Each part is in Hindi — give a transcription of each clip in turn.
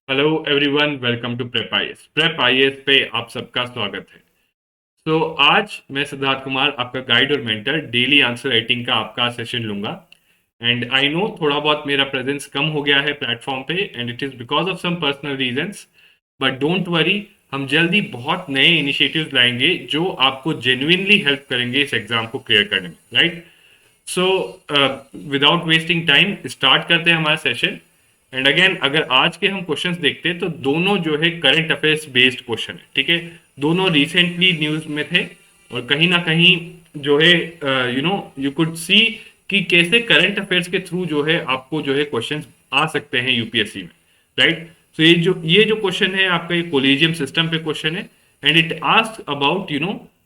Hello everyone, welcome to prep IAS. Prep IAS पे आप सबका स्वागत है। आज मैं सिद्धार्थ कुमार, आपका गाइड और मेंटर, डेली आंसर राइटिंग का आपका सेशन लूंगा। एंड आई नो थोड़ा बहुत मेरा प्रेजेंस कम हो गया है प्लेटफॉर्म पे, and it is because of some personal reasons. But don't worry, हम जल्दी बहुत नए इनिशिएटिव्स लाएंगे जो आपको जेन्युइनली हेल्प करेंगे इस एग्जाम को क्लियर करने में, right? So without wasting time start करते हैं हमारा सेशन। एंड अगेन, अगर आज के हम क्वेश्चंस देखते हैं तो दोनों जो है करंट अफेयर्स बेस्ड क्वेश्चन है, ठीक है। दोनों रिसेंटली न्यूज में थे और कहीं ना कहीं जो है यू कुड सी कि कैसे करंट अफेयर्स के थ्रू जो है आपको जो है क्वेश्चंस आ सकते हैं यूपीएससी में, राइट? तो ये जो क्वेश्चन है आपका, ये कोलिजियम सिस्टम पे क्वेश्चन है। And it ask about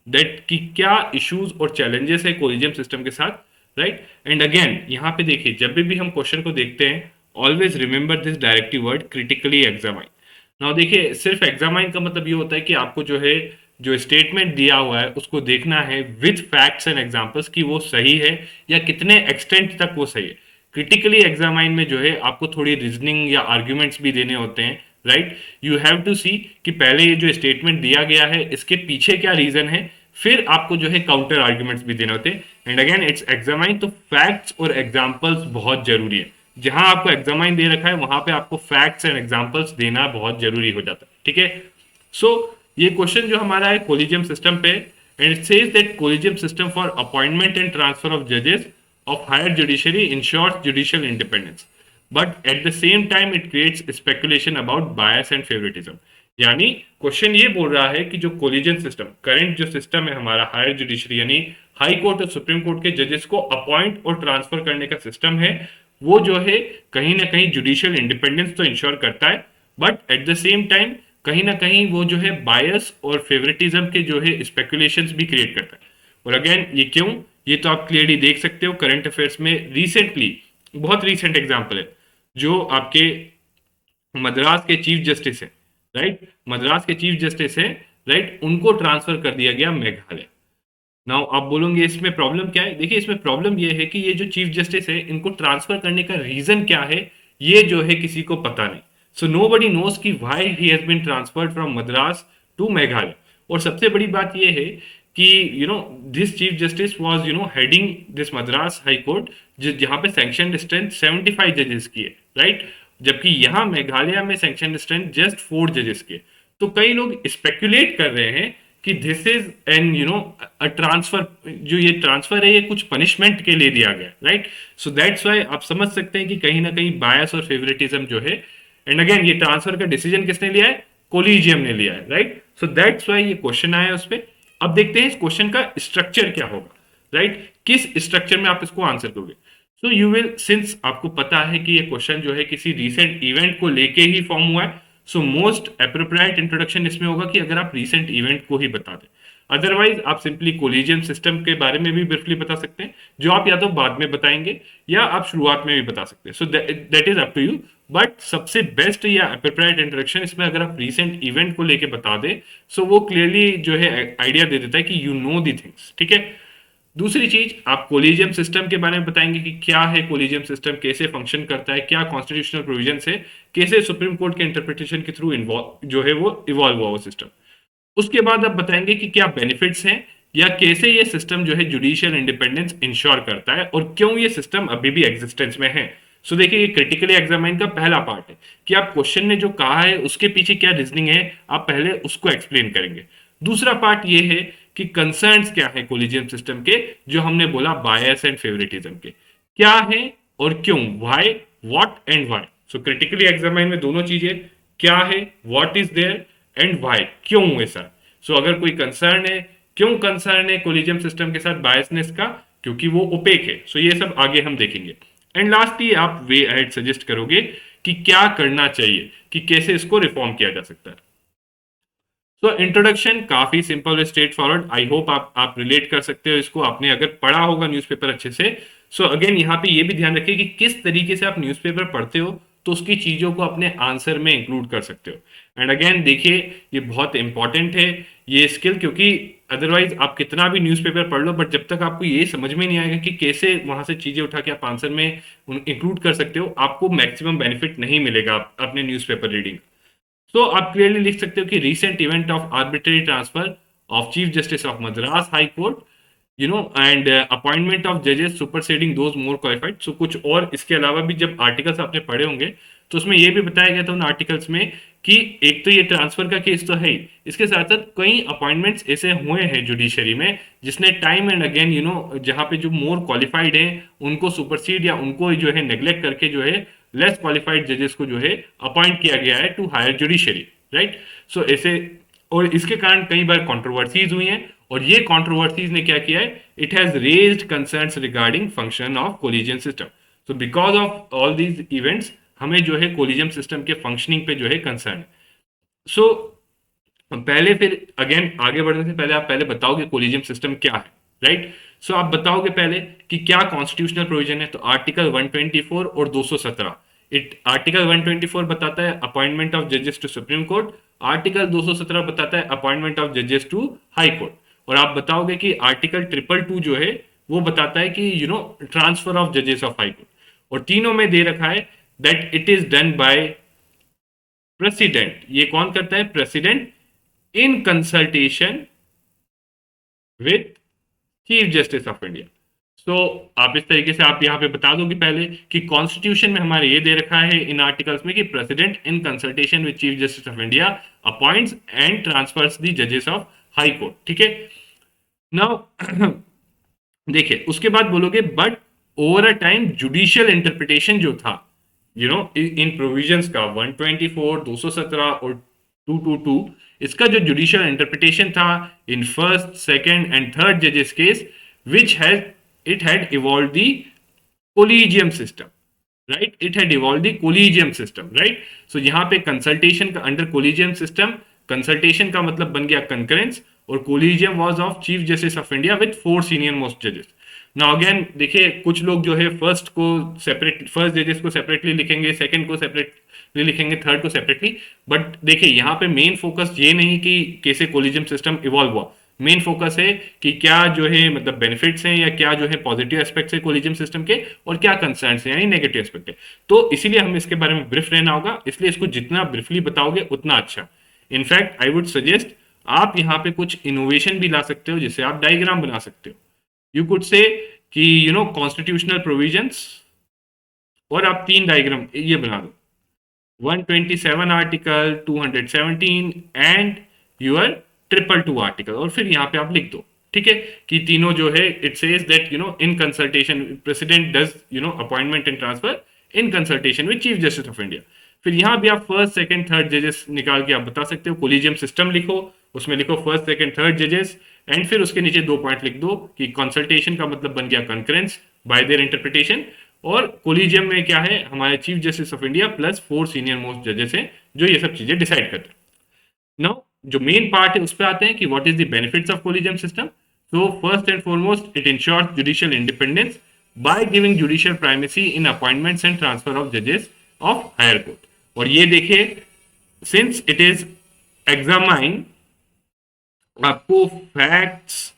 that कि क्या इश्यूज और चैलेंजेस है कोलिजियम सिस्टम के साथ, राइट? एंड अगेन यहाँ पे देखिए, जब भी हम क्वेश्चन को देखते हैं, always remember this directive word, critically examine. Now देखिए, सिर्फ एग्जामाइन का मतलब ये होता है कि आपको जो है जो स्टेटमेंट दिया हुआ है उसको देखना है विद फैक्ट्स एंड एग्जांपल्स कि वो सही है या कितने एक्सटेंट तक वो सही है। क्रिटिकली एग्जामाइन में जो है आपको थोड़ी रीजनिंग या आर्ग्यूमेंट्स भी देने होते हैं, राइट? यू हैव टू सी कि पहले ये जो स्टेटमेंट दिया गया है इसके पीछे क्या रीजन है, फिर आपको जो है काउंटर आर्ग्यूमेंट्स भी देने होते हैं। एंड अगेन इट्स एग्जामाइन, तो फैक्ट्स और एग्जाम्पल्स बहुत जरूरी है। जहां आपको एग्जामाइन दे रखा है वहां पे आपको फैक्ट्स एंड एग्जांपल्स देना बहुत जरूरी हो जाता है, ठीक है। सो ये क्वेश्चन जो हमारा है कोलिजियम सिस्टम पे, and it says that collegium system for appointment and transfer of जजेस of higher judiciary ensures judicial independence, but at the same time it creates speculation about bias and favouritism. यानी क्वेश्चन ये बोल रहा है कि जो कोलिजन सिस्टम, करंट जो सिस्टम है हमारा हायर जुडिशरी यानी हाई कोर्ट और सुप्रीम कोर्ट के जजेस को अपॉइंट और ट्रांसफर करने का सिस्टम है, वो जो है कहीं ना कहीं जुडिशियल इंडिपेंडेंस तो इंश्योर करता है, but at the same time कहीं ना कहीं वो जो है बायस और फेवरेटिज्म के जो है स्पेकुलेशंस भी क्रिएट करता है। और अगेन ये क्यों, ये तो आप क्लियरली देख सकते हो करंट अफेयर्स में रिसेंटली, बहुत रिसेंट एग्जाम्पल है जो आपके मद्रास के चीफ जस्टिस है, राइट? मद्रास के चीफ जस्टिस है, राइट? उनको ट्रांसफर कर दिया गया मेघालय। नाउ आप बोलोगे इसमें प्रॉब्लम क्या है? देखिए, इसमें प्रॉब्लम ये है कि ये जो चीफ जस्टिस है इनको ट्रांसफर करने का रीजन क्या है, ये जो है किसी को पता नहीं। सो नो बडी नोज कि why he has been transferred from Madras to Meghalaya. और सबसे बड़ी बात ये है कि this chief justice was heading this Madras high court, जहां पे सैंक्शन स्ट्रेंथ 75 जजेस की है, राइट? जबकि यहां मेघालय में सैंक्शन स्ट्रेंथ जस्ट 4 जजेस की है। तो कई लोग स्पेकुलेट कर रहे हैं कि this is an a transfer, जो ये ट्रांसफर है ये कुछ पनिशमेंट के लिए दिया गया, राइट? सो दैट्स वाई आप समझ सकते हैं कि कहीं ना कहीं बायस और फेवरेटिज्म जो है। एंड अगेन ये ट्रांसफर का डिसीजन किसने लिया है? कोलिजियम ने लिया है, राइट? सो दैट्स वाई ये क्वेश्चन आया उस पर। अब देखते हैं इस क्वेश्चन का स्ट्रक्चर क्या होगा, राइट? किस स्ट्रक्चर में आप इसको आंसर दोगे। सो यू विल, सिंस आपको पता है कि ये क्वेश्चन जो है किसी रिसेंट इवेंट को लेके ही फॉर्म हुआ है, सो मोस्ट अप्रोप्रिएट इंट्रोडक्शन इसमें होगा कि अगर आप रिसेंट इवेंट को ही बता दें। अदरवाइज आप सिंपली कोलिजियम सिस्टम के बारे में भी ब्रीफली बता सकते हैं, जो आप या तो बाद में बताएंगे या आप शुरुआत में भी बता सकते हैं। So that is up to you. But सबसे बेस्ट या अप्रोप्रिएट इंट्रोडक्शन इसमें अगर आप रिसेंट इवेंट को लेके बता दें, सो वो क्लियरली जो है आइडिया दे देता है कि यू नो दी थिंग्स, ठीक है। दूसरी चीज, आप कोलिजियम सिस्टम के बारे में बताएंगे कि क्या है कोलिजियम सिस्टम, कैसे फंक्शन करता है, क्या कॉन्स्टिट्यूशनल प्रोविजन है, कैसे सुप्रीम कोर्ट के इंटरप्रिटेशन के थ्रू जो है वो इवॉल्व हुआ वो सिस्टम। उसके बाद आप बताएंगे कि क्या बेनिफिट्स हैं या कैसे ये सिस्टम जो है जुडिशियल इंडिपेंडेंस इंश्योर करता है और क्यों ये सिस्टम अभी भी एग्जिस्टेंस में है। सो देखिए, ये क्रिटिकली एग्जामाइन का पहला पार्ट है कि आप क्वेश्चन ने जो कहा है उसके पीछे क्या रीजनिंग है, आप पहले उसको एक्सप्लेन करेंगे। दूसरा पार्ट ये है कि कंसर्न्स क्या है कोलिजियम सिस्टम के, जो हमने बोला बायस एंड फेवरेटिज्म के, क्या है और क्यों, why, what and why. So critically examine में दोनों चीजें, क्या है, what is there, and why, क्यों ऐसा। सो अगर कोई कंसर्न है, क्यों कंसर्न है कोलिजियम सिस्टम के साथ बायसनेस का, क्योंकि वो ओपेक है। सो ये सब आगे हम देखेंगे। एंड लास्टली आप वे अहेड सजेस्ट करोगे कि क्या करना चाहिए, कि कैसे इसको रिफॉर्म किया जा सकता है। सो इंट्रोडक्शन काफी सिंपल और स्ट्रेट फॉरवर्ड। आई होप आप रिलेट कर सकते हो इसको, आपने अगर पढ़ा होगा न्यूज़पेपर अच्छे से। सो अगेन यहाँ पे ये भी ध्यान रखिए कि किस तरीके से आप न्यूज़पेपर पढ़ते हो तो उसकी चीजों को अपने आंसर में इंक्लूड कर सकते हो। एंड अगेन देखिए, ये बहुत इंपॉर्टेंट है ये स्किल, क्योंकि अदरवाइज आप कितना भी न्यूज़पेपर पढ़ लो, बट जब तक आपको ये समझ में नहीं आएगा कि कैसे वहां से चीजें उठा के आप आंसर में इंक्लूड कर सकते हो, आपको मैक्सिमम बेनिफिट नहीं मिलेगा अपने न्यूज़पेपर रीडिंग। सो आप क्लियरली लिख सकते हो कि recent event of arbitrary transfer of chief justice of Madras high court, and appointment of जजेस सुपरसीडिंग दोज मोर क्वालिफाइड। सो कुछ और इसके अलावा भी जब आर्टिकल्स आपने पढ़े होंगे तो उसमें ये भी बताया गया था उन आर्टिकल्स में कि एक तो ये ट्रांसफर का केस तो है ही, इसके साथ साथ कई अपॉइंटमेंट्स ऐसे हुए हैं जुडिशरी में जिसने टाइम एंड अगेन जहां पे जो मोर क्वालिफाइड है उनको सुपरसीड या उनको जो है नेग्लेक्ट करके जो है लेस क्वालिफाइड जजेस को जो है अपॉइंट किया गया है टू हायर जुडिशरी, राइट। सो ऐसे, और इसके कारण कई बार कंट्रोवर्सीज हुई हैं, और ये कंट्रोवर्सीज ने क्या किया है, it has raised concerns regarding function of collegium system. So because of all these events हमें जो है कोलिजियम सिस्टम के फंक्शनिंग पे जो है कंसर्न। सो पहले फिर अगेन आगे बढ़ने से पहले आप पहले बताओगे कोलिजियम सिस्टम क्या है, राइट। सो आप बताओगे पहले कि क्या कॉन्स्टिट्यूशनल प्रोविजन है, तो आर्टिकल 124 और 217। आर्टिकल 124 बताता है अपॉइंटमेंट ऑफ जजेस टू सुप्रीम कोर्ट, आर्टिकल 217 बताता है अपॉइंटमेंट ऑफ जजेस टू हाई कोर्ट। और आप बताओगे कि आर्टिकल 222 जो है वो बताता है कि ट्रांसफर ऑफ जजेस ऑफ हाई कोर्ट, और तीनों में दे रखा है that it is done by president. ये कौन करता है, president in consultation with chief justice of India. So आप इस तरीके से आप यहां पे बता दोगे पहले कि कॉन्स्टिट्यूशन में हमारे ये दे रखा है इन आर्टिकल्स में कि president in consultation with chief justice of India appoints and transverse the जजेस ऑफ हाई कोर्ट, ठीक है। नाउ देखिए उसके बाद बोलोगे but over a time judicial interpretation जो था इन प्रोविजंस का 124, 217 और 222, इसका जो जुडिशियल इंटरप्रिटेशन था in first, second and third जजेस case which had evolved the collegium system, right? It had evolved the collegium system, right? So यहाँ पे consultation का under collegium system, consultation का मतलब बन गया concurrence, और collegium was of chief justice of India with 4 senior most judges. Now again देखिए कुछ लोग जो है फर्स्ट जजेस को सेपरेटली लिखेंगे, सेकंड को सेपरेटली लिखेंगे, थर्ड को सेपरेटली, बट देखिए यहाँ पे मेन फोकस ये नहीं कि कैसे कोलिजियम सिस्टम इवॉल्व हुआ, मेन फोकस है कि क्या जो है मतलब बेनिफिट्स हैं या क्या जो है पॉजिटिव एस्पेक्ट्स है कोलिजियम सिस्टम के, और क्या कंसर्न्स हैं यानी नेगेटिव एस्पेक्ट है। तो इसीलिए हमें इसके बारे में ब्रीफ रहना होगा, इसलिए इसको जितना ब्रीफली बताओगे उतना अच्छा। इनफैक्ट आई वुड सजेस्ट आप यहाँ पे कुछ इनोवेशन भी ला सकते हो, जिससे आप डायग्राम बना सकते हो। यू कुड से कि कॉन्स्टिट्यूशनल प्रोविजंस, और आप 3 डायग्राम ये बना दो, 127 आर्टिकल, 217 एंड यूर 222 आर्टिकल, और फिर यहाँ पे आप लिख दो, ठीक है, कि तीनों जो है it says that in consultation president does appointment and transfer in consultation with chief justice of India. फिर यहाँ भी आप फर्स्ट, सेकंड, थर्ड जजेस निकाल के आप बता सकते हो, कोलिजियम सिस्टम लिखो, उसमें लिखो फर्स्ट, सेकंड, थर्ड जजेस, एंड फिर उसके नीचे 2 पॉइंट लिख दो कि कंसल्टेशन का मतलब बन गया कंकरेंस बाय देयर इंटरप्रिटेशन, और कोलिजियम में क्या है, हमारे chief justice of India plus 4 senior most जजेस हैं जो ये सब चीजें डिसाइड करते हैं। नाउ जो मेन पार्ट है उस पर आते हैं कि what is the benefits of collegium system. So first and foremost it ensures judicial independence by giving judicial primacy in appointments and transfer of जजेस ऑफ हायर कोर्ट। और ये देखिए सिंस इट इज एग्जामाइन, आपको फैक्ट्स,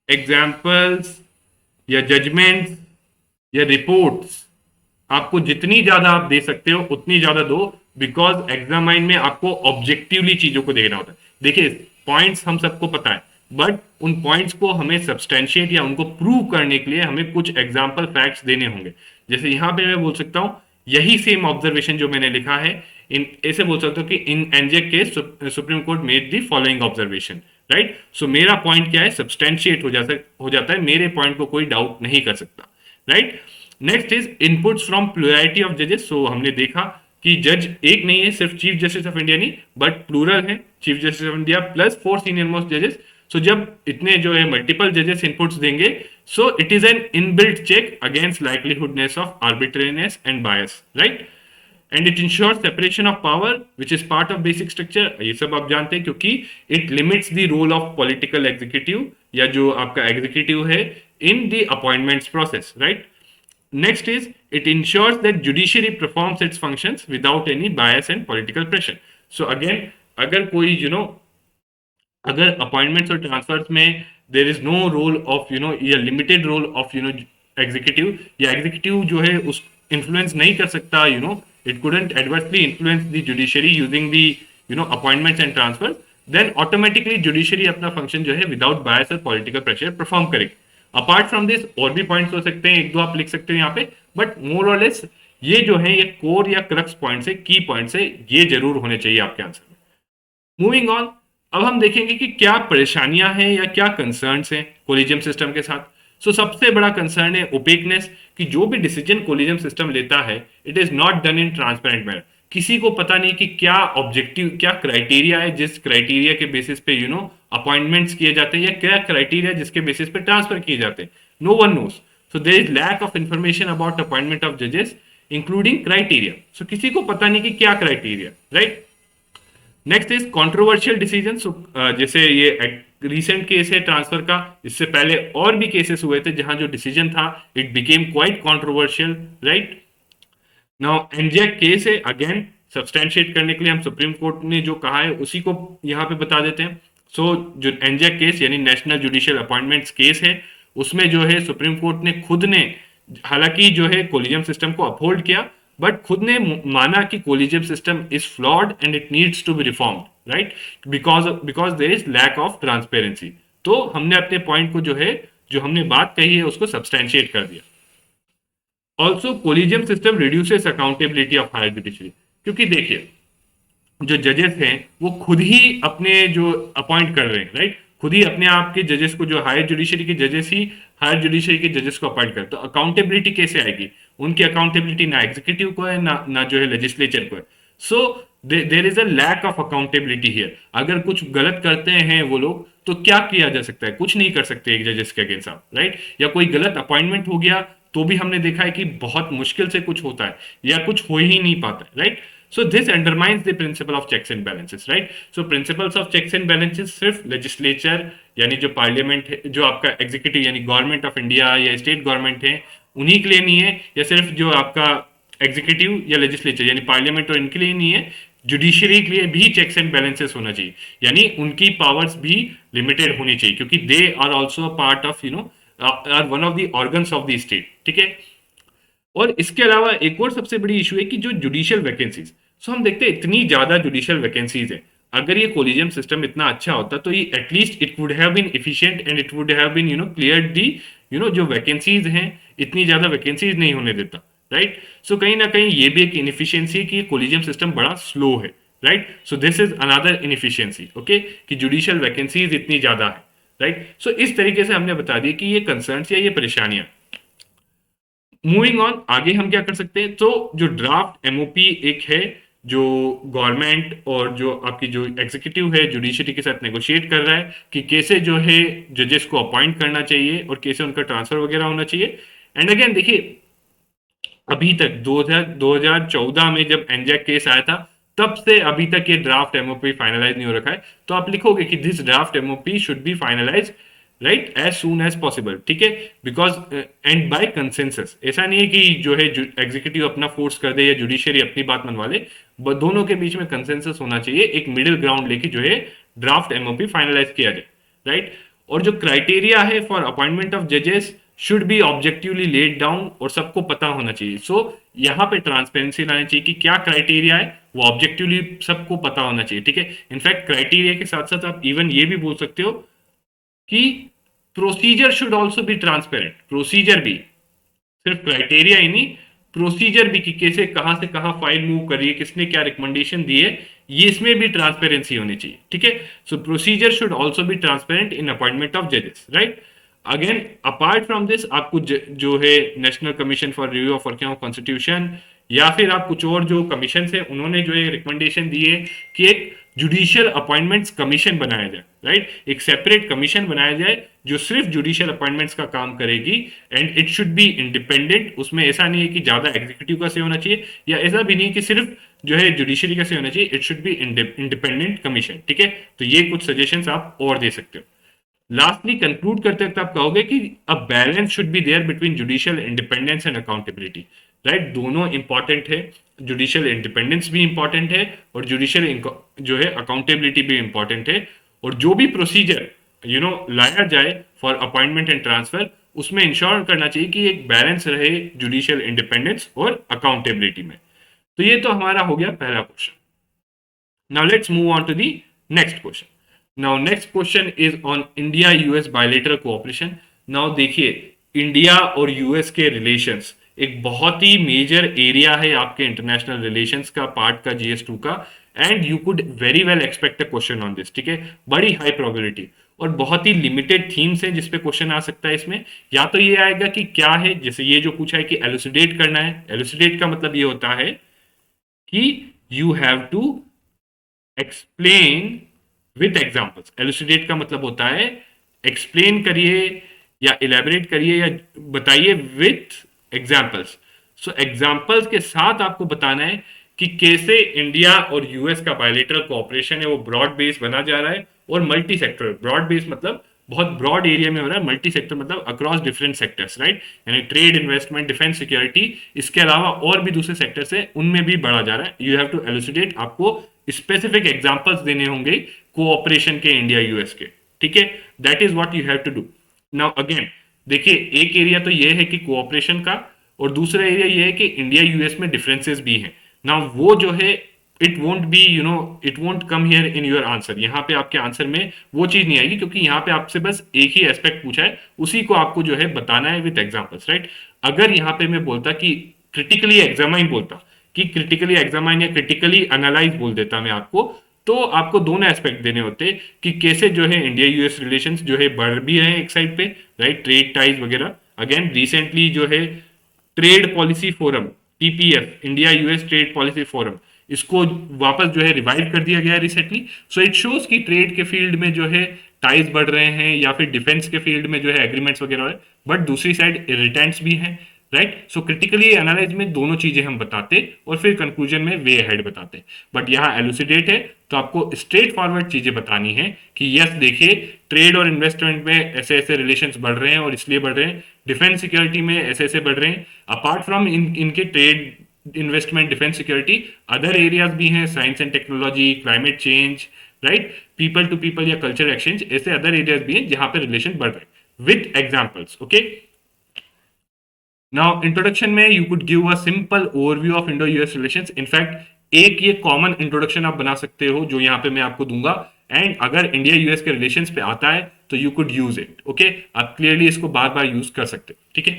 एग्जाम्पल्स या जजमेंट्स या रिपोर्ट्स आपको जितनी ज्यादा आप दे सकते हो उतनी ज्यादा दो, बिकॉज एग्जामाइन में आपको ऑब्जेक्टिवली चीजों को देखना होता है। देखिए पॉइंट्स हम सबको पता है, बट उन पॉइंट्स को हमें सब्सटेंशिएट या उनको प्रूव करने के लिए हमें कुछ एग्जाम्पल फैक्ट्स देने होंगे। जैसे यहां पे मैं बोल सकता हूं यही सेम ऑब्जर्वेशन जो मैंने लिखा है, इन ऐसे बोल सकता हूं कि in NJAC case supreme court made the following observation, right. So मेरा पॉइंट क्या है, सब्सटेंशिएट हो जाता है, मेरे पॉइंट को कोई डाउट नहीं कर सकता, right. Next is inputs from plurality of जजेस। सो हमने देखा कि जज एक नहीं है, सिर्फ चीफ जस्टिस ऑफ इंडिया नहीं, बट प्लूरल है, chief justice of India plus 4 senior most जजेस। सो जब इतने जो है मल्टीपल जजेस इनपुट्स देंगे, so it is an inbuilt check against livelihoodness of arbitrariness and bias, right. And it ensure separation of power which is part of basic structure. ये सब आप जानते हैं क्योंकि it limits the role of political executive या जो आपका एग्जीक्यूटिव है in the appointments process, right. Next is it ensures that judiciary performs its functions without any bias and political pressure. So again, अगर कोई अगर अपॉइंटमेंट्स और ट्रांसफर्स में there is no role of या लिमिटेड रोल ऑफ एग्जीक्यूटिव, या एग्जीक्यूटिव जो है उस इन्फ्लुएंस नहीं कर सकता, it couldn't adversely influence the judiciary using the appointments and transfer, then automatically judiciary अपना फंक्शन जो है विदाउट बायस और पॉलिटिकल प्रेशर परफॉर्म करेगी। अपार्ट फ्रॉम दिस और भी पॉइंट्स हो सकते हैं, एक दो आप लिख सकते हो यहाँ पे, बट मोर और लेस ये जो है ये कोर या क्रक्स पॉइंट्स है, की पॉइंट्स है, ये जरूर होने चाहिए आपके आंसर में। मूविंग ऑन, अब हम देखेंगे कि क्या परेशानियां हैं या क्या कंसर्न्स हैं कोलिजियम सिस्टम के साथ। सबसे बड़ा कंसर्न है ओपेकनेस, कि जो भी डिसीजन कोलिजियम सिस्टम लेता है it is not done in transparent manner. किसी को पता नहीं कि क्या ऑब्जेक्टिव, क्या क्राइटेरिया है जिस क्राइटेरिया के बेसिस पे अपॉइंटमेंट्स किए जाते हैं, या क्या क्राइटेरिया जिसके बेसिस पे ट्रांसफर किए जाते हैं। No one knows. So there is lack of information about appointment of जजेस इंक्लूडिंग क्राइटेरिया। किसी को पता नहीं कि क्या criteria, right. Next is controversial decision. जैसे ये रिसेंट केस है ट्रांसफर का, इससे पहले और भी केसेस हुए थे जहां जो डिसीजन था it became quite controversial, right. Now एनजैक case है, अगेन सब्सटैंशिएट करने के लिए हम सुप्रीम कोर्ट ने जो कहा है उसी को यहाँ पे बता देते हैं। जो एनजैक केस यानी नेशनल जुडिशियल अपॉइंटमेंट्स केस है, उसमें जो है सुप्रीम कोर्ट ने खुद ने, हालांकि जो है कोलिजियम सिस्टम को अपहोल्ड किया, बट खुद ने माना कि collegium system is flawed and it needs to be reformed, right, because there is lack of transparency. तो हमने अपने पॉइंट को जो हमने बात कही है उसको सब्सटैंशिएट कर दिया। Also collegium system reduces accountability of higher judiciary, क्योंकि देखिए जो जजेस हैं वो खुद ही अपने जो अपॉइंट कर रहे हैं, राइट, खुद ही अपने आप के जजेस को, जो हायर जुडिशरी के जजेस ही हायर जुडिशरी के जजेस को अपॉइंट करते, तो अकाउंटेबिलिटी कैसे आएगी? उनकी अकाउंटेबिलिटी ना एग्जीक्यूटिव को है ना जो है लेजिस्लेचर को है। So there is a lack of accountability here. अगर कुछ गलत करते हैं वो लोग तो क्या किया जा सकता है? कुछ नहीं कर सकते एक जजेस के अगेंस्ट आप, राइट। या कोई गलत अपॉइंटमेंट हो गया तो भी हमने देखा है कि बहुत मुश्किल से कुछ होता है या कुछ हो ही नहीं पाता है, right. So this undermines the principle of checks and balances, right? So principles of checks and balances सिर्फ legislature यानी जो पार्लियामेंट है, जो आपका एग्जीक्यूटिव यानी गवर्नमेंट ऑफ इंडिया या स्टेट गवर्नमेंट है उन्हीं के लिए नहीं है, या सिर्फ जो आपका एग्जीक्यूटिव या लेजिस्लेचर यानी पार्लियामेंट और इनके लिए नहीं है, जुडिशरी के लिए भी चेक्स एंड बैलेंसेस होना चाहिए, यानी उनकी पावर्स भी लिमिटेड होनी चाहिए, क्योंकि they are also part of are one of the organs of the state, ठीक है। और इसके अलावा एक और सबसे बड़ी इशू है कि जो जुडिशियल वैकेंसीज, हम देखते हैं इतनी ज्यादा जुडिशियल वैकेंसीज है। अगर ये कोलिजियम सिस्टम इतना अच्छा होता तो ये at least it would have been efficient and it would have been clear the जो वैकेंसीज हैं, इतनी ज्यादा वैकेंसीज नहीं होने देता, राइट। कहीं ना कहीं ये भी एक इनएफिशिएंसी है कि कोलिजियम सिस्टम बड़ा स्लो है, right. This is another inefficiency, okay, कि जुडिशियल वैकेंसीज इतनी ज्यादा है, राइट। इस तरीके से हमने बता दिया कि ये कंसर्न्स या ये परेशानियां। मूविंग ऑन, आगे हम क्या कर सकते हैं? जो ड्राफ्ट एमओपी एक है जो गवर्नमेंट और जो आपकी जो एग्जीक्यूटिव है जुडिशरी के साथ नेगोशिएट कर रहा है कि कैसे जो है जजेस को अपॉइंट करना चाहिए और कैसे उनका ट्रांसफर वगैरह होना चाहिए। एंड अगेन देखिए, अभी तक 2014 में जब एनजैक केस आया था तब से अभी तक ये ड्राफ्ट एमओपी फाइनलाइज नहीं हो रखा है। तो आप लिखोगे कि this draft MOP should be finalize right as soon as possible, ठीक है, बिकॉज एंड बाय कंसेंसस। ऐसा नहीं है कि जो है एग्जीक्यूटिव अपना फोर्स कर दे या जुडिशरी अपनी बात मनवा ले, दोनों के बीच में कंसेंसस होना चाहिए, एक मिडिल ग्राउंड लेके जो है ड्राफ्ट एमओपी फाइनलाइज किया जाए, राइट। और जो क्राइटेरिया है फॉर अपॉइंटमेंट ऑफ जजेस should be objectively laid down और सबको पता होना चाहिए। यहाँ पे ट्रांसपेरेंसी लानी चाहिए कि क्या क्राइटेरिया है, वो ऑब्जेक्टिवली सबको पता होना चाहिए, ठीक है। इनफैक्ट क्राइटेरिया के साथ साथ आप इवन ये भी बोल सकते हो कि procedure should also be transparent. Procedure भी, सिर्फ क्राइटेरिया ही नहीं, प्रोसीजर भी कि कैसे कहां से कहां फाइल मूव करिए, किसने क्या रिकमेंडेशन दी है, ये इसमें भी ट्रांसपेरेंसी होनी चाहिए, ठीक है। Procedure should also be transparent in appointment of जजेस, right. Again apart from this आपको जो है national commission for review of working of constitution या फिर आप कुछ और जो कमीशन है उन्होंने जो है रिकमेंडेशन दी है कि एक जुडिशियल अपॉइंटमेंट्स कमीशन बनाया जाए, राइट। एक सेपरेट कमीशन बनाया जाए जो सिर्फ जुडिशियल अपॉइंटमेंट्स का काम करेगी and it should be independent. उसमें ऐसा नहीं है कि ज्यादा एग्जीक्यूटिव का से होना चाहिए या ऐसा भी नहीं कि सिर्फ जो है जुडिशरी का से होना चाहिए, it should be independent commission, ठीक है। तो ये कुछ सजेशंस आप और दे सकते हो। लास्टली कंक्लूड करते वक्त आप कहोगे कि a balance should be there between judicial independence and accountability, right. दोनों इंपॉर्टेंट है, जुडिशियल इंडिपेंडेंस भी इंपॉर्टेंट है और जुडिशियल जो है अकाउंटेबिलिटी भी इंपॉर्टेंट है। और जो भी प्रोसीजर लाया जाए फॉर अपॉइंटमेंट एंड ट्रांसफर, उसमें इंश्योर करना चाहिए कि एक बैलेंस रहे जुडिशियल इंडिपेंडेंस और अकाउंटेबिलिटी में। तो ये तो हमारा हो गया पहला question. Now let's move on to the next question. Now next question is on India US bilateral cooperation. Now देखिए इंडिया और यूएस के रिलेशंस एक बहुत ही मेजर एरिया है आपके इंटरनेशनल रिलेशंस का पार्ट का जीएस 2 का and you could very well expect a question on this ठीक है बड़ी हाई प्रोबेबिलिटी और बहुत ही लिमिटेड थीम्स हैं जिसपे क्वेश्चन आ सकता है इसमें या तो ये आएगा कि क्या है जैसे ये जो पूछा है कि एलुसिडेट करना है एलुसिडेट का मतलब ये होता है कि you have to explain with examples elucidate का मतलब होता है एक्सप्लेन करिए या इलेबरेट करिए या बताइए विथ एग्जाम्पल्स सो एग्जाम्पल्स के साथ आपको बताना है कि कैसे इंडिया और यूएस का बायलेटरल कोऑपरेशन है वो ब्रॉड बेस बना जा रहा है और मल्टी सेक्टर ब्रॉड बेस मतलब बहुत ब्रॉड एरिया में हो रहा है मल्टी सेक्टर मतलब अक्रॉस डिफरेंट सेक्टर्स राइट यानी ट्रेड इन्वेस्टमेंट डिफेंस सिक्योरिटी इसके अलावा और भी दूसरे सेक्टर्स है उनमें भी बढ़ा जा रहा है यू हैव टू एलुसिडेट आपको स्पेसिफिक एग्जांपल्स देने होंगे कोऑपरेशन के इंडिया यूएस के ठीक है that is what you have to do now again देखिए एक एरिया तो ये है कि कोऑपरेशन का और दूसरा एरिया ये है कि इंडिया यूएस में डिफरेंसेस भी हैं नाउ वो जो है it won't be you know it won't come here in your answer यहाँ पे आपके आंसर में वो चीज नहीं आएगी क्योंकि यहाँ पे आपसे बस एक ही एस्पेक्ट पूछा है उसी को आपको जो है बताना है विद एग्जांपल्स राइट अगर यहाँ पे मैं बोलता कि क्रिटिकली एग्जामाइन बोलता कि क्रिटिकली एग्जामाइन या क्रिटिकली एनालाइज बोल देता मैं आपको तो आपको दोनों एस्पेक्ट देने होते कि कैसे जो है इंडिया यूएस रिलेशंस जो है बढ़ भी रहे हैं एक साइड पे राइट ट्रेड टाइज वगैरह अगेन रिसेंटली जो है trade policy forum TPF India US trade policy forum इसको वापस जो है रिवाइव कर दिया गया है रिसेंटली सो इट शोज कि ट्रेड के फील्ड में जो है टाइज बढ़ रहे हैं या फिर डिफेंस के फील्ड में जो है एग्रीमेंट्स वगैरह है बट दूसरी साइड इरिटेंट्स भी हैं राइट सो क्रिटिकली एनालाइज में दोनों चीजें हम बताते और फिर कंक्लूजन में वे हेड बताते बट यहाँ एलुसिडेट है तो आपको स्ट्रेट फॉरवर्ड चीजें बतानी है कि यस देखिए ट्रेड और इन्वेस्टमेंट में ऐसे ऐसे रिलेशंस बढ़ रहे हैं और इसलिए बढ़ रहे हैं डिफेंस सिक्योरिटी में ऐसे ऐसे बढ़ रहे हैं अपार्ट फ्रॉम इनके trade investment defence security other areas भी हैं science and technology climate change right people to people या कल्चर एक्सचेंज ऐसे अदर एरियाज भी हैं जहां पे रिलेशन बढ़ रहे हैं with examples okay now introduction में you could give a simple overview of Indo US relations in fact एक ये कॉमन इंट्रोडक्शन आप बना सकते हो जो यहाँ पे मैं आपको दूंगा एंड अगर इंडिया यूएस के रिलेशंस पे आता है तो you could use it okay आप क्लियरली इसको बार बार यूज कर सकते हो ठीक है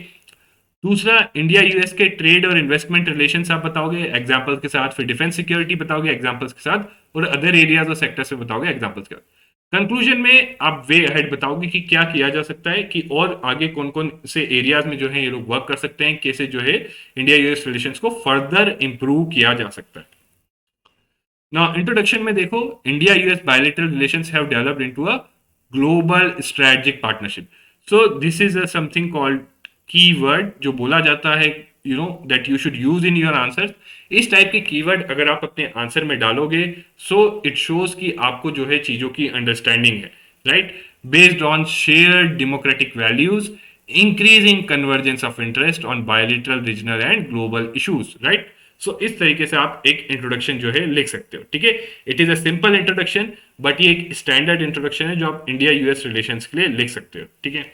दूसरा इंडिया यूएस के ट्रेड और इन्वेस्टमेंट रिलेशंस आप बताओगे एग्जांपल्स के साथ फिर डिफेंस सिक्योरिटी बताओगे एग्जांपल्स के साथ और अदर एरियाज और सेक्टर्स में बताओगे एग्जांपल्स के साथ कंक्लूजन में आप वे अहेड बताओगे कि क्या किया जा सकता है कि और आगे कौन कौन से एरियाज में जो है ये लोग वर्क कर सकते हैं कैसे जो है इंडिया यूएस रिलेशंस को फर्दर इंप्रूव किया जा सकता है नाउ इंट्रोडक्शन में देखो India US bilateral relations have developed into a global strategic partnership so this is something called keyword जो बोला जाता है you know that you should use in your answer इस टाइप के कीवर्ड अगर आप अपने आंसर में डालोगे सो इट शोज कि आपको जो है चीजों की अंडरस्टैंडिंग है right based on shared democratic values increasing convergence of interest on bilateral regional and global issues right so इस तरीके से आप एक इंट्रोडक्शन जो है लिख सकते हो ठीक है it is a simple introduction but ये एक स्टैंडर्ड इंट्रोडक्शन है जो आप इंडिया यूएस रिलेशंस के लिए लिख सकते हो ठीक है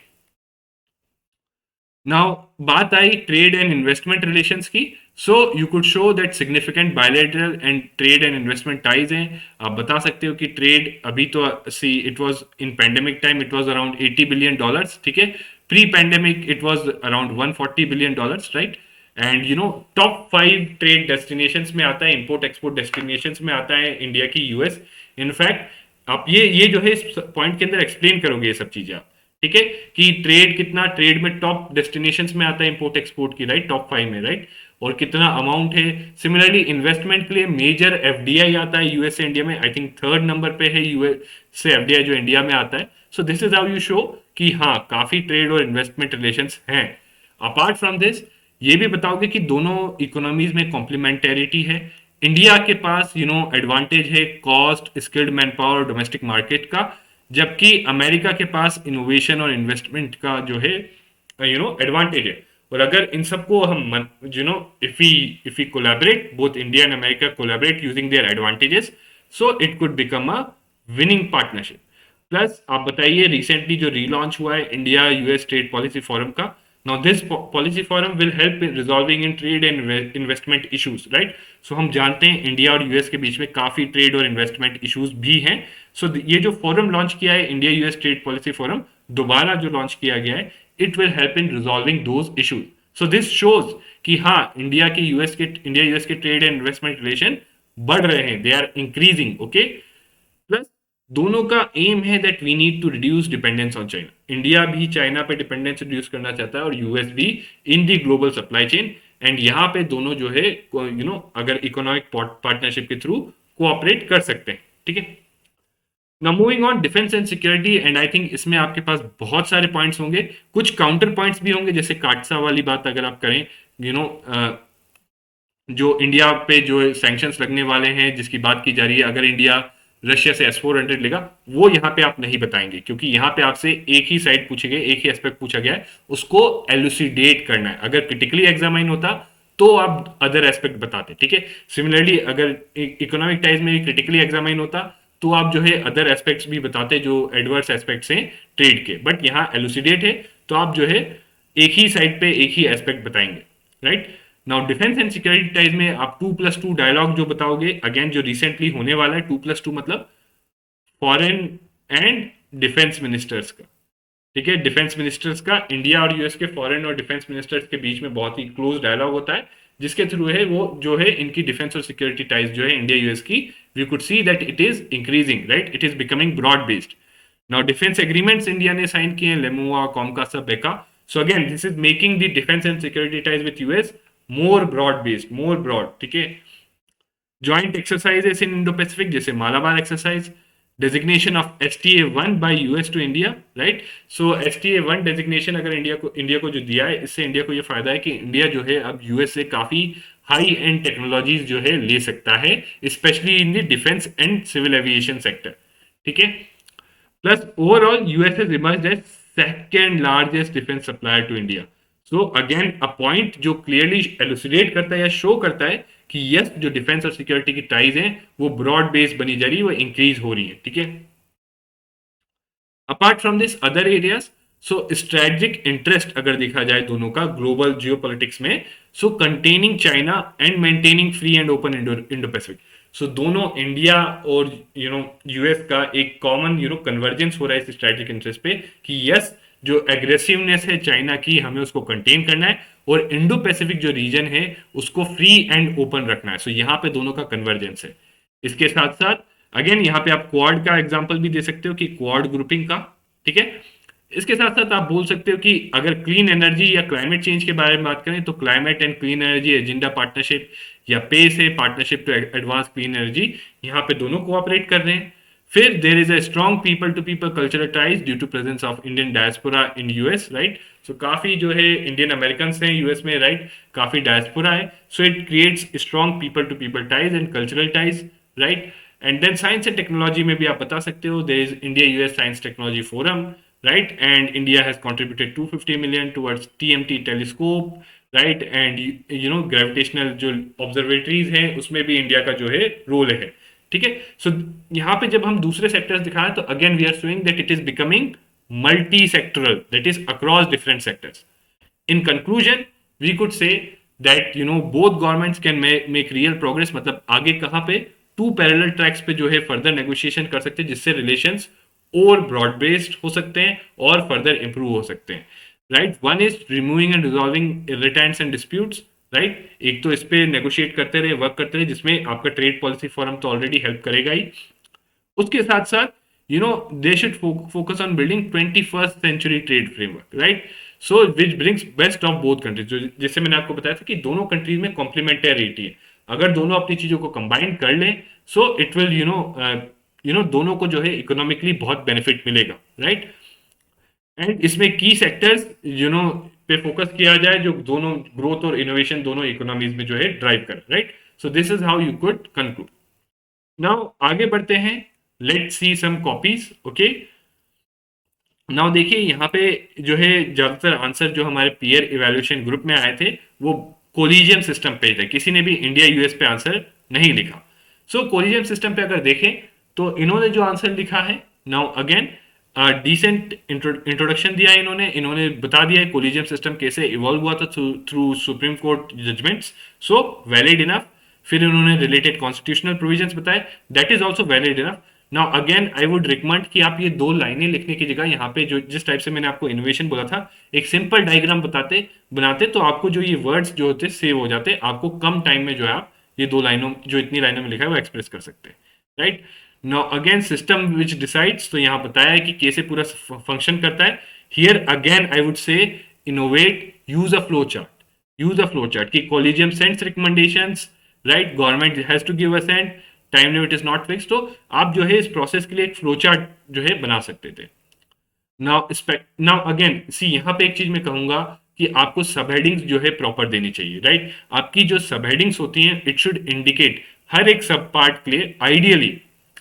नाउ बात आई ट्रेड एंड इन्वेस्टमेंट रिलेशंस की so you could show that significant bilateral and trade and investment ties हैं आप बता सकते हो कि ट्रेड अभी तो see it was in pandemic time it was around $80 billion ठीक है pre pandemic it was around $140 billion right and you know top 5 trade destinations में आता है इंपोर्ट एक्सपोर्ट डेस्टिनेशंस में आता है इंडिया की यूएस इनफैक्ट आप ये जो है इस पॉइंट के अंदर एक्सप्लेन करोगे ये सब चीजें आप ठीक है कि ट्रेड कितना ट्रेड में टॉप डेस्टिनेशंस में आता है इंपोर्ट एक्सपोर्ट की राइट टॉप 5 में राइट और कितना अमाउंट है सिमिलरली इन्वेस्टमेंट के लिए मेजर एफडीआई आता है यूएस से इंडिया में आई थिंक 3rd नंबर पे है यूएस से एफडीआई जो इंडिया में आता है so this is how you show कि हाँ काफी ट्रेड और इन्वेस्टमेंट रिलेशंस हैं अपार्ट फ्रॉम दिस ये भी बताओगे कि दोनों इकोनॉमीज में कॉम्प्लीमेंटेरिटी है इंडिया के पास यू नो एडवांटेज है cost skilled man power domestic market का जबकि अमेरिका के पास इनोवेशन और इन्वेस्टमेंट का जो है यू नो एडवांटेज है और अगर इन सबको हम you know if we collaborate both India and America collaborate using their advantages so it could become a winning partnership plus आप बताइए रिसेंटली जो रीलॉन्च हुआ है India US trade policy forum का Now this policy forum will help in resolving in trade and investment issues, right? So हम जानते हैं इंडिया और यूएस के बीच में काफी ट्रेड और इन्वेस्टमेंट इश्यूज भी हैं. सो ये जो फोरम लॉन्च किया है, India US trade policy forum, दोबारा जो लॉन्च किया गया है, it will help in resolving those issues. So this shows कि हाँ, इंडिया यूएस के ट्रेड एंड इन्वेस्टमेंट रिलेशन बढ़ रहे हैं, they are increasing. Okay, plus दोनों का एम है that we need to reduce dependence on China. India भी चाइना पे डिपेंडेंस रिड्यूस करना चाहता है और यूएस भी in the global supply chain. And यहाँ पे दोनों जो है अगर इकोनॉमिक पार्टनरशिप के थ्रू कोऑपरेट कर सकते हैं. ठीक है. Now moving on defence and security, and I think इसमें आपके पास बहुत सारे पॉइंट्स होंगे, कुछ काउंटर पॉइंट्स भी होंगे, जैसे काटसा वाली बात अगर आप करें, जो इंडिया पे जो सैंक्शंस लगने वाले हैं जिसकी बात की जा रही है, अगर इंडिया रशिया से S-400 लेगा, वो यहाँ पे आप नहीं बताएंगे, क्योंकि यहाँ पे आपसे एक ही साइड पूछे गए, एक ही एस्पेक्ट पूछा गया है, उसको एलुसिडेट करना है. अगर क्रिटिकली एग्जामाइन होता तो आप अदर एस्पेक्ट बताते. ठीक है. सिमिलरली अगर इकोनॉमिक टाइज में क्रिटिकली एग्जामाइन होता तो आप जो है अदर एस्पेक्ट्स भी बताते जो एडवर्स एस्पेक्ट्स हैं ट्रेड के. बट यहाँ एलुसिडेट है तो आप जो है एक ही साइड पे एक ही एस्पेक्ट बताएंगे. Right. Now defence and security ties में आप 2+2 डायलॉग जो बताओगे, अगेन जो रिसेंटली होने वाला है, 2+2 मतलब फॉरेन एंड डिफेंस मिनिस्टर्स का. ठीक है. डिफेंस मिनिस्टर्स का इंडिया और यूएस के फॉरेन और डिफेंस मिनिस्टर्स के बीच में बहुत ही क्लोज डायलॉग होता है, जिसके थ्रू है वो जो है इनकी डिफेंस और सिक्योरिटी टाइज जो है इंडिया यूएस की, we could see that it is increasing. Right. It is becoming broad based. Now defence agreements India ने साइन किए हैं, LEMOA, COMCASA, BECA. So again this is making the defence and security ties with US more broad based, more broad. ठीक है. Joint exercises in Indo Pacific, जैसे Malabar exercise, designation of STA-1 by US to India. Right. So STA-1 designation अगर इंडिया को जो दिया है, इससे इंडिया को ये फायदा है कि इंडिया जो है अब यूएस से काफी हाई एंड टेक्नोलॉजीज जो है ले सकता है, specially in the defence and civil aviation sector. ठीक है. Plus overall US has emerged as second largest defence supplier to India. So again a point जो क्लियरली एलुसिडेट करता है या शो करता है कि यस, जो डिफेंस और सिक्योरिटी की टाइज हैं वो ब्रॉड बेस बनी जा रही है, वो इंक्रीज हो रही है. ठीक है. Apart from this other areas, so strategic interest अगर देखा जाए दोनों का ग्लोबल जियोपॉलिटिक्स में, so containing China and maintaining free and open Indo Pacific. So दोनों इंडिया और यूएस का एक कॉमन कन्वर्जेंस हो रहा है इस स्ट्रेटेजिक इंटरेस्ट पे कि यस, जो एग्रेसिवनेस है चाइना की, हमें उसको कंटेन करना है और इंडो पैसिफिक जो रीजन है उसको फ्री एंड ओपन रखना है. सो यहाँ पे दोनों का कन्वर्जेंस है. इसके साथ साथ अगेन यहाँ पे आप क्वाड का एग्जांपल भी दे सकते हो कि क्वाड ग्रुपिंग का. ठीक है. इसके साथ साथ आप बोल सकते हो कि अगर क्लीन एनर्जी या क्लाइमेट चेंज के बारे में बात करें तो climate and clean energy agenda partnership या पेस है partnership to advance clean energy, यहाँ पे दोनों कोऑपरेट कर रहे हैं. फिर there is a strong people to people cultural ties due to presence of Indian diaspora in US. Right. So काफी जो है इंडियन अमेरिकन हैं यूएस में. राइट. काफी डायस्पोरा है. So it creates strong people to people ties and cultural ties. Right. And then science and technology में भी आप बता सकते हो, there is India US science technology forum. Right. And India has contributed 250 million towards TMT telescope. Right. And gravitational जो observatories हैं उसमें भी इंडिया का जो है रोल है. ठीक है. सो यहाँ पे जब हम दूसरे सेक्टर्स दिखाएं तो again we are showing that it is becoming multi sectoral, that is across different sectors. In conclusion we could say that both governments can make real progress. मतलब आगे कहाँ पे 2 पैरेलल ट्रैक्स पे जो है फर्दर नेगोशिएशन कर सकते हैं, जिससे रिलेशंस और ब्रॉड बेस्ड हो सकते हैं और फर्दर इंप्रूव हो सकते हैं. Right. One is removing and resolving irritants and disputes. Right. एक तो इस पे नेगोशिएट करते रहे, वर्क करते रहे, जिसमें आपका ट्रेड पॉलिसी फोरम तो ऑलरेडी हेल्प करेगा ही. उसके साथ साथ they should focus on building 21st century trade framework. Right. So which brings best of both countries. जैसे मैंने आपको बताया था कि दोनों कंट्रीज में कॉम्प्लीमेंटरिटी है. अगर दोनों अपनी चीजों को कंबाइन कर लें सो इट विल दोनों को जो है इकोनॉमिकली बहुत बेनिफिट मिलेगा. राइट. एंड इसमें की सेक्टर्स पे फोकस किया जाए जो दोनों ग्रोथ और इनोवेशन दोनों इकोनॉमीज में जो है ड्राइव कर. Right. So this is how you could conclude. Now आगे बढ़ते हैं. Let's see some copies. Okay. Now देखिए यहाँ पे जो है ज्यादातर आंसर जो हमारे पीयर इवैल्यूएशन ग्रुप में आए थे वो कोलिजियम सिस्टम पे थे. किसी ने भी इंडिया यूएस पे आंसर नहीं लिखा. सो कोलिजियम सिस्टम पे अगर देखें तो इन्होंने जो आंसर लिखा है, नाउ अगेन डिसेंट इंट्रोडक्शन दिया है इन्होंने बता दिया है कोलिजियम सिस्टम कैसे इवॉल्व हुआ था थ्रू सुप्रीम कोर्ट जजमेंट्स, सो वैलिड इनफ। फिर इन्होंने रिलेटेड कॉन्स्टिट्यूशनल प्रोविजंस बताए, that is also valid enough. Now again I would recommend कि आप ये 2 लाइनें लिखने की जगह यहाँ पे जो जिस टाइप से मैंने आपको इनोवेशन बोला था, एक सिंपल डायग्राम बनाते तो आपको जो ये वर्ड्स जो होते सेव हो जाते, आपको कम टाइम में जो है आप ये 2 लाइनों जो इतनी लाइनों में लिखा है वो एक्सप्रेस कर सकते हैं, right. Now again system which decides, तो यहाँ बताया है कि कैसे पूरा फंक्शन करता है। Here again I would say innovate, use a flow chart, use a flow chart कि collegium sends recommendations, right, government has to give a send, time limit is not fix, तो आप जो है इस प्रोसेस के लिए एक फ्लो चार्ट जो है बना सकते थे। नाउ अगेन सी, यहाँ पे एक चीज मैं कहूंगा कि आपको सब हेडिंग्स जो है प्रॉपर देनी चाहिए, राइट। आपकी जो सब हेडिंग्स होती हैं इट शुड इंडिकेट हर एक सब पार्ट के लिए, आइडियली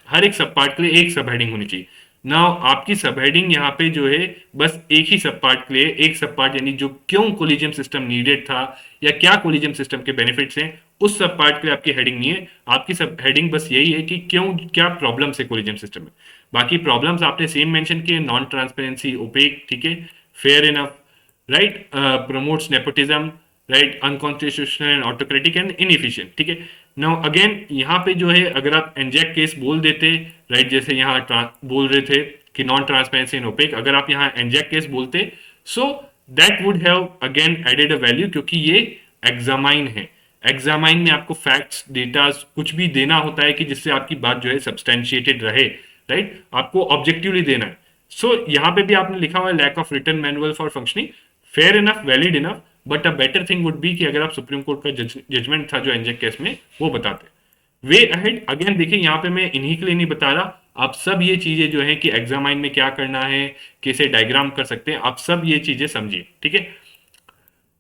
हर एक सब पार्ट के लिए एक सब हेडिंग होनी चाहिए। नाउ आपकी सब हेडिंग यहाँ पे जो है बस एक ही सब पार्ट के लिए एक सब पार्ट, यानी जो क्यों कोलिजियम सिस्टम नीडेड था या क्या कोलिजियम सिस्टम के बेनिफिट्स हैं, उस सब पार्ट के लिए आपकी हेडिंग नहीं है। आपकी सब हेडिंग बस यही है कि क्यों, क्या प्रॉब्लम्स है कोलिजियम सिस्टम में। बाकी प्रॉब्लम्स आपने सेम मेंशन किए, नॉन ट्रांसपेरेंसी, ओपेक, ठीक है, fair enough, right, promotes nepotism, right, unconstitutional and autocratic and inefficient, ठीक है। नाउ अगेन यहाँ पे जो है अगर आप एंजैक केस बोल देते, राइट, जैसे यहाँ बोल रहे थे कि नॉन ट्रांसपेरेंसी एंड ओपेक, अगर आप यहाँ एंजैक केस बोलते so that would have again added a value, क्योंकि ये एग्जामाइन है। एग्जामाइन में आपको फैक्ट्स, डेटा कुछ भी देना होता है कि जिससे आपकी बात जो है सब्सटेंशिएटेड रहे, राइट, आपको ऑब्जेक्टिवली देना है। सो यहाँ पे भी आपने लिखा हुआ है lack of written manual for functioning, fair enough, valid enough, but a better thing would be कि अगर आप सुप्रीम कोर्ट का जजमेंट था जो एंजेक केस में वो बताते। वे अहेड, अगेन देखिए यहाँ पे मैं इन्हीं के लिए नहीं बता रहा, आप सब ये चीजें जो है कि एग्जामाइन में क्या करना है, कैसे डायग्राम कर सकते हैं, आप सब ये चीजें समझिए, ठीक है।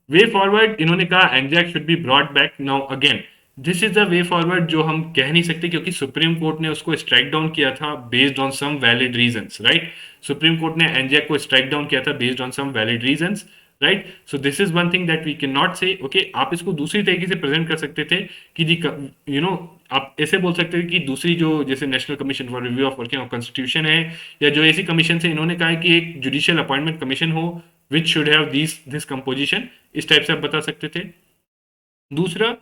वे फॉरवर्ड, इन्होंने कहा NJAC should be brought back. Now again this is the way forward जो हम कह नहीं सकते, क्योंकि सुप्रीम कोर्ट ने उसको स्ट्राइक डाउन किया था based on some valid reasons, right. Supreme court ने एंजैक को स्ट्राइक डाउन किया था based on some valid reasons, right. So this is one thing that we can not say, okay. आप इसको दूसरी तरीके से प्रेजेंट कर सकते थे कि जी यू नो आप ऐसे बोल सकते थे कि दूसरी जो जैसे national commission for review of working of constitution है, या जो ऐसी कमीशन से इन्होंने कहा है कि एक जुडिशियल अपॉइंटमेंट कमीशन हो which should have this composition, इस टाइप से आप बता सकते थे। दूसरा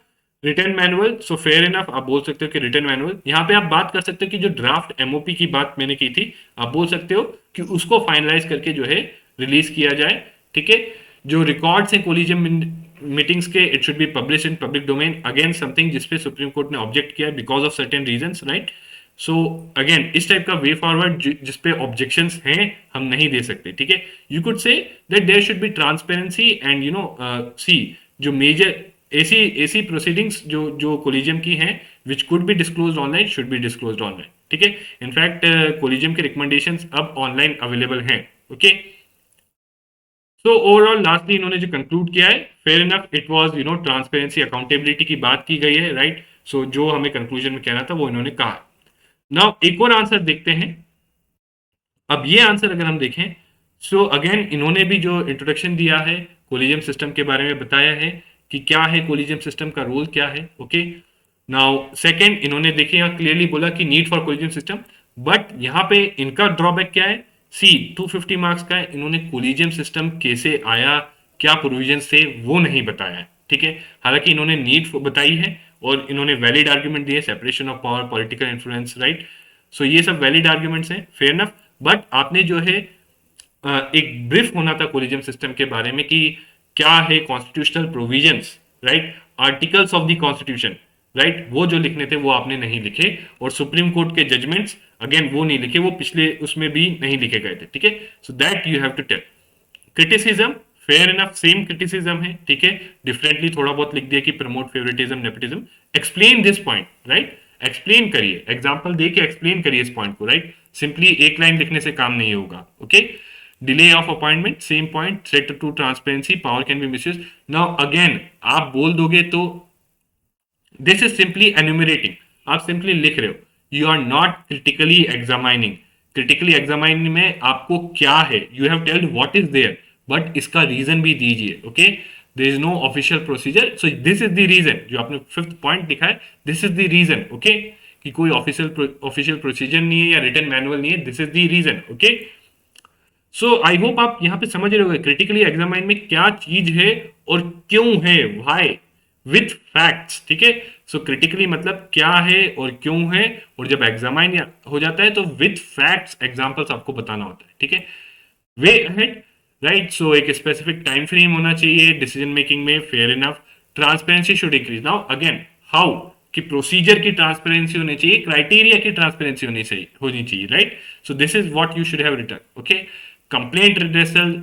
return manual, so fair enough, आप बोल सकते हो कि रिटर्न मैनुअल। यहाँ पे आप बात कर सकते हो कि जो ड्राफ्ट एमओपी की बात मैंने की थी, आप बोल सकते हो कि उसको फाइनलाइज करके जो है रिलीज किया जाए, ठीक है। जो रिकॉर्ड्स हैं कोलिजियम मीटिंग्स के, it should be publish in public domain, again something जिसपे सुप्रीम कोर्ट ने ऑब्जेक्ट किया because of certain reasons, right. So again इस टाइप का वे फॉरवर्ड जिसपे ऑब्जेक्शंस हैं हम नहीं दे सकते, ठीक है। You could say that there should be transparency and see जो मेजर ऐसी ऐसी प्रोसीडिंग्स जो जो कोलिजियम की हैं which could be disclosed online should be disclosed online, ठीक है। इनफैक्ट कोलिजियम के रिकमेंडेशंस अब ऑनलाइन अवेलेबल हैं, ओके। सो ओवरऑल लास्टली इन्होंने जो कंक्लूड किया है, fair enough, it was transparency accountability की बात की गई है, राइट। सो जो हमें कंक्लूजन में कहना था वो इन्होंने कहा। नाउ एक और आंसर देखते हैं। अब ये आंसर अगर हम देखें, सो अगेन इन्होंने भी जो इंट्रोडक्शन दिया है कोलिजियम सिस्टम के बारे में बताया है कि क्या है कोलिजियम सिस्टम का रोल क्या है, ओके। नाउ सेकंड इन्होंने देखिए यहाँ क्लियरली बोला कि need for collegium system, but यहाँ पे इनका ड्रॉबैक क्या है, सी 250 मार्क्स का है, इन्होंने कोलिजियम सिस्टम कैसे आया, क्या प्रोविजन थे वो नहीं बताया है, ठीक है। हालांकि इन्होंने नीड बताई है और इन्होंने वैलिड आर्ग्यूमेंट दिए, separation of power, political influence, right. So ये सब वैलिड आर्ग्यूमेंट्स हैं, फेयर इनफ, बट आपने जो है एक ब्रीफ होना था कोलिजियम सिस्टम के बारे में कि क्या है constitutional provisions, right, articles of the constitution, right, वो जो लिखने थे वो आपने नहीं लिखे, और सुप्रीम कोर्ट के जजमेंट्स अगेन वो नहीं लिखे, वो पिछले उसमें भी नहीं लिखे गए थे, ठीक है। So that you have to tell. Criticism, fair enough, same criticism है, ठीक है, डिफरेंटली थोड़ा बहुत लिख दिया कि promote favouritism, nepotism. Explain this point, right, explain करिए, एग्जांपल देके एक्सप्लेन करिए इस पॉइंट को, राइट। सिंपली एक लाइन लिखने से काम नहीं होगा, okay. Delay of appointment, same point, threat to transparency, power can be misuse. Now again आप बोल दोगे तो दिस इज सिंपली एन्यूमरेटिंग, आप सिंपली लिख रहे हो, you are not critically examining. Critically examining में आपको क्या है, you have telled what is there, but इसका रीजन भी दीजिए, ओके। There is no official procedure, so this is the reason, जो आपने फिफ्थ पॉइंट लिखा है, this is the reason, okay, कि कोई ऑफिशियल प्रोसीजर नहीं है या रिटन मैनुअल नहीं है, this is the reason, okay. So I hope आप यहाँ पे समझ रहे होंगे क्रिटिकली एग्जामाइन में क्या चीज है और क्यों है, व्हाई, विथ फैक्ट्स, ठीक है। सो क्रिटिकली मतलब क्या है और क्यों है, और जब एग्जामाइन हो जाता है तो विथ फैक्ट्स एग्जाम्पल्स आपको बताना होता है, ठीक है। Way ahead, right. सो एक स्पेसिफिक टाइम फ्रेम होना चाहिए डिसीजन मेकिंग में, fair enough, transparency should increase. Now again how, कि प्रोसीजर की ट्रांसपेरेंसी होनी चाहिए, क्राइटेरिया की ट्रांसपेरेंसी होनी चाहिए, right. So this is what you should have return, okay. Complaint redressal,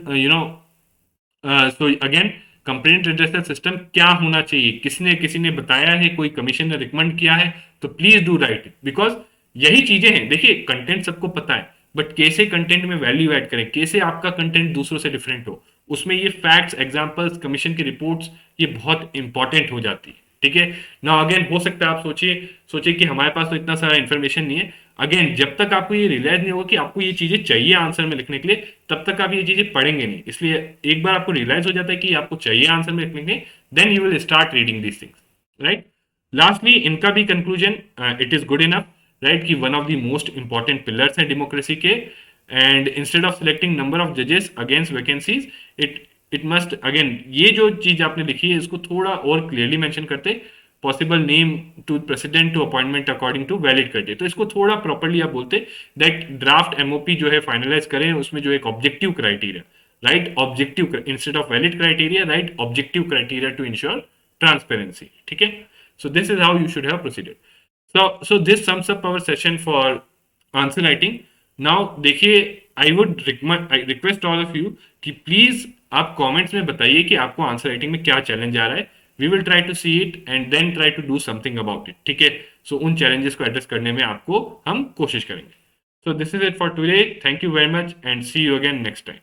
so again complaint redressal system क्या होना चाहिए, किसी ने बताया है, कोई कमीशन ने रिकमेंड किया है, तो please do right it, because यही चीजें हैं। देखिए कंटेंट सबको पता है, बट कैसे कंटेंट में वैल्यू ऐड करें, कैसे आपका कंटेंट दूसरों से डिफरेंट हो, उसमें ये फैक्ट्स, एग्जांपल्स, कमीशन की रिपोर्ट्स, ये बहुत इंपॉर्टेंट हो जाती है, ठीक है ना। अगेन हो सकता है आप सोचिए कि हमारे पास तो इतना सारा इन्फॉर्मेशन नहीं है। अगेन जब तक आपको ये रियलाइज नहीं होगा कि आपको ये चीजें चाहिए आंसर में लिखने के लिए, तब तक आप ये चीजें पढ़ेंगे नहीं। इसलिए एक बार आपको रियलाइज हो जाता है कि आपको चाहिए आंसर में लिखने के लिए, then you will start reading these things, right. Lastly इनका भी conclusion, it is good enough, right, कि one of the most important pillars है डेमोक्रेसी के, and instead of selecting number of जजेस against vacancies, it must, again ये जो चीज आपने लिखी है इसको थोड़ा और क्लियरली मेंशन करते, possible name to president to appointment according to valid criteria, तो इसको थोड़ा प्रॉपर्ली आप बोलते दैट ड्राफ्ट एमओपी जो है फाइनलाइज करें, उसमें जो एक objective criteria, right, objective instead of valid criteria, right, objective criteria to ensure transparency, ठीक है। So this is how you should have proceeded. So this sums up our session for answer writing. Now देखिए, I request all of you कि प्लीज आप कमेंट्स में बताइए कि आपको आंसर राइटिंग में क्या चैलेंज आ रहा है। We will try to see it and then try to do something about it, ठीक है। सो उन चैलेंजेस को एड्रेस करने में आपको हम कोशिश करेंगे। So this is it for today, thank you very much and see you again next time.